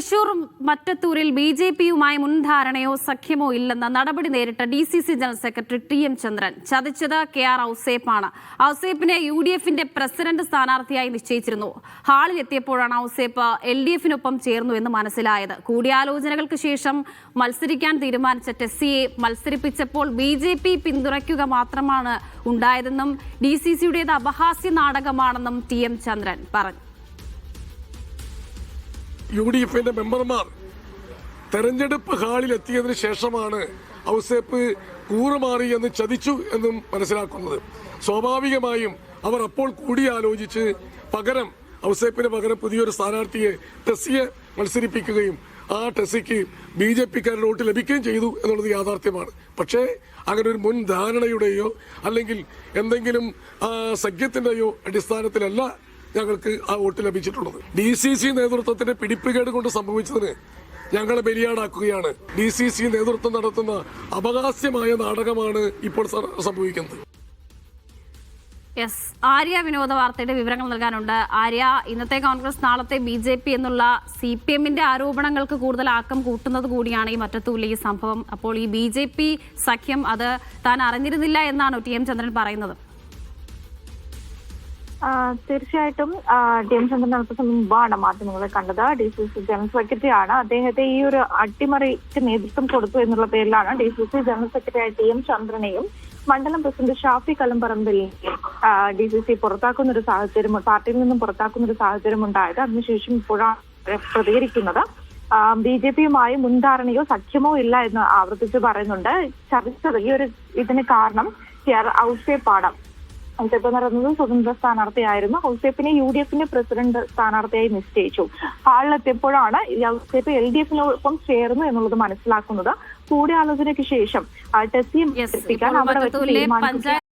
തൃശൂർ മറ്റത്തൂരിൽ ബി.ജെ.പിയുമായി മുൻധാരണയോ സഖ്യമോ ഇല്ലെന്ന നടപടി നേരിട്ട DCC general secretary TM. ചന്ദ്രൻ. ചതിച്ചത് K R. ഔസേപ്പാണ്. ഔസേപ്പിനെ യു.ഡി.എഫിന്റെ president സ്ഥാനാർത്ഥിയായി നിശ്ചയിച്ചിരുന്നു. ഹാളിലെത്തിയപ്പോഴാണ് ഔസേപ്പ് എൽ.ഡി.എഫിനൊപ്പം ചേർന്നു എന്ന് മനസ്സിലായത്. കൂടിയാലോചനകൾക്ക് ശേഷം മത്സരിക്കാൻ തീരുമാനിച്ച ടെസ്സിയെ മത്സരിപ്പിച്ചപ്പോൾ ബി.ജെ.പി പിന്തുണയ്ക്കുക മാത്രമാണ് ഉണ്ടായതെന്നും ഡി.സി.സിയുടേത് അപഹാസ്യ നാടകമാണെന്നും ടി.എം. ചന്ദ്രൻ പറഞ്ഞു. യു.ഡി.എഫിന്റെ മെമ്പർമാർ തെരഞ്ഞെടുപ്പ് ഹാളിൽ എത്തിയതിനു ശേഷമാണ് ഔസേപ്പ് കൂറുമാറി എന്ന് ചതിച്ചു എന്നും മനസ്സിലാക്കുന്നത്. സ്വാഭാവികമായും അവർ അപ്പോൾ കൂടിയാലോചിച്ച് ഔസേപ്പിന് പകരം പുതിയൊരു സ്ഥാനാർത്ഥിയെ ടെസ്സിയെ മത്സരിപ്പിക്കുകയും ആ ടെസ്സിക്ക് ബി.ജെ.പിക്കാരുടെ വോട്ട് ലഭിക്കുകയും ചെയ്തു എന്നുള്ളത് യാഥാർത്ഥ്യമാണ്. പക്ഷേ അങ്ങനെ ഒരു മുൻ ധാരണയുടെയോ അല്ലെങ്കിൽ എന്തെങ്കിലും സഖ്യത്തിന്റെയോ അടിസ്ഥാനത്തിലല്ല ഞങ്ങൾക്ക് ആ വോട്ട് ലഭിച്ചിട്ടുള്ളത്. ഡി.സി.സി നേതൃത്വത്തിന്റെ പിടിപ്പുകേട് കൊണ്ട് സംഭവിച്ചതിന് ഞങ്ങളെ ബലിയാടാക്കുകയാണ്. ഡി.സി.സി നേതൃത്വം നടത്തുന്ന അപഹാസ്യമായ നാടകമാണ് ഇപ്പോൾ സംഭവിക്കുന്നത്. ആര്യ വിനോദ വാർത്തയുടെ വിവരങ്ങൾ നൽകാനുണ്ട്. ആര്യ, ഇന്നത്തെ കോൺഗ്രസ് നാളത്തെ ബി.ജെ.പി എന്നുള്ള CPM-ന്റെ ആരോപണങ്ങൾക്ക് കൂടുതൽ ആക്കം കൂട്ടുന്നത് കൂടിയാണ് ഈ മറ്റത്തൂരിലെ ഈ സംഭവം. അപ്പോൾ ഈ ബി.ജെ.പി സഖ്യം അത് താൻ അറിഞ്ഞിരുന്നില്ല എന്നാണോ ടി.എം. ചന്ദ്രൻ പറയുന്നത്? തീർച്ചയായിട്ടും ടി.എം. ചന്ദ്രൻ അല്പസം മുമ്പാണ് മാധ്യമങ്ങളെ കണ്ടത്. ഡി.സി.സി ജനറൽ സെക്രട്ടറി ആണ്. അദ്ദേഹത്തെ ഈ ഒരു അട്ടിമറിക്ക് നേതൃത്വം കൊടുത്തു എന്നുള്ള പേരിലാണ് ഡി.സി.സി ജനറൽ സെക്രട്ടറിയായ ടി.എം. ചന്ദ്രനെയും മണ്ഡലം പ്രസിഡന്റ് ഷാഫി കലംപറമ്പിലിനെയും ഡി.സി.സി പുറത്താക്കുന്ന ഒരു സാഹചര്യം, പാർട്ടിയിൽ നിന്നും പുറത്താക്കുന്ന ഒരു സാഹചര്യം ഉണ്ടായത്. അതിനുശേഷം ഇപ്പോഴാണ് പ്രതികരിക്കുന്നത്. ബി.ജെ.പിയുമായി മുൻധാരണയോ സഖ്യമോ ഇല്ല എന്ന് ആവർത്തിച്ച് പറയുന്നുണ്ട്. ചതിച്ചത് ഇതിന് കാരണം കെ.ആർ. ഔസേപ്പാണ്. ഔസേപ്പ് എന്ന് പറയുന്നത് സ്വതന്ത്ര സ്ഥാനാർത്ഥിയായിരുന്നു. ഔസേപ്പിനെ യു.ഡി.എഫിന്റെ പ്രസിഡന്റ് സ്ഥാനാർത്ഥിയായി നിശ്ചയിച്ചു. ഹാളിലെത്തിയപ്പോഴാണ് ഔസേപ്പ് എൽ.ഡി.എഫിനൊപ്പം ചേർന്നു എന്നുള്ളത് മനസ്സിലാക്കുന്നത്. കൂടിയാലോചനയ്ക്ക് ശേഷം ടെസ്സിയെ അവിടെ